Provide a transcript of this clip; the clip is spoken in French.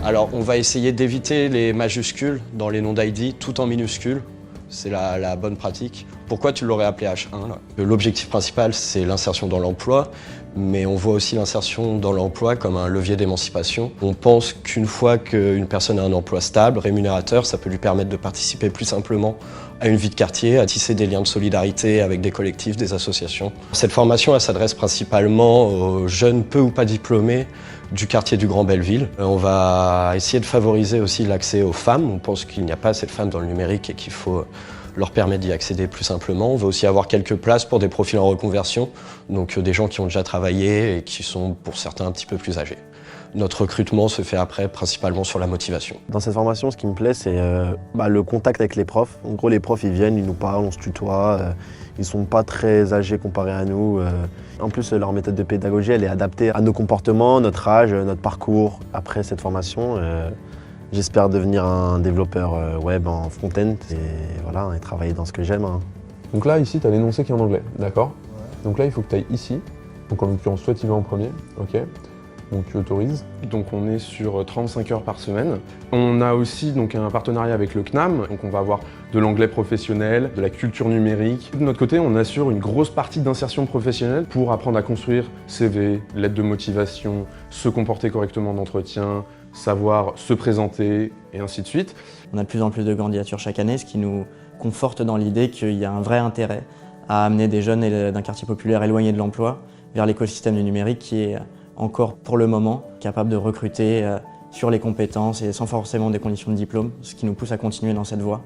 Alors on va essayer d'éviter les majuscules dans les noms d'ID tout en minuscules. C'est la bonne pratique. Pourquoi tu l'aurais appelé H1 là? L'objectif principal, c'est l'insertion dans l'emploi, mais on voit aussi l'insertion dans l'emploi comme un levier d'émancipation. On pense qu'une fois qu'une personne a un emploi stable, rémunérateur, ça peut lui permettre de participer plus simplement à une vie de quartier, à tisser des liens de solidarité avec des collectifs, des associations. Cette formation, elle s'adresse principalement aux jeunes peu ou pas diplômés du quartier du Grand Belleville. On va essayer de favoriser aussi l'accès aux femmes. On pense qu'il n'y a pas assez de femmes dans le numérique et qu'il faut leur permettre d'y accéder plus simplement. On va aussi avoir quelques places pour des profils en reconversion, donc des gens qui ont déjà travaillé et qui sont pour certains un petit peu plus âgés. Notre recrutement se fait après principalement sur la motivation. Dans cette formation, ce qui me plaît, c'est le contact avec les profs. En gros, les profs, ils viennent, ils nous parlent, on se tutoie. Ils sont pas très âgés comparés à nous. En plus, leur méthode de pédagogie, elle est adaptée à nos comportements, notre âge, notre parcours. Après cette formation, j'espère devenir un développeur web en front-end et voilà, et travailler dans ce que j'aime. Donc là, ici, tu as l'énoncé qui est en anglais, d'accord? Donc là, il faut que tu ailles ici. Donc en l'occurrence, toi, tu y vas en premier, ok? Donc tu autorises. Donc on est sur 35 heures par semaine. On a aussi donc un partenariat avec le CNAM, donc on va avoir de l'anglais professionnel, de la culture numérique. De notre côté, on assure une grosse partie d'insertion professionnelle pour apprendre à construire CV, lettre de motivation, se comporter correctement d'entretien, savoir se présenter et ainsi de suite. On a de plus en plus de candidatures chaque année, ce qui nous conforte dans l'idée qu'il y a un vrai intérêt à amener des jeunes d'un quartier populaire éloigné de l'emploi vers l'écosystème du numérique qui est encore pour le moment capable de recruter sur les compétences et sans forcément des conditions de diplôme, ce qui nous pousse à continuer dans cette voie.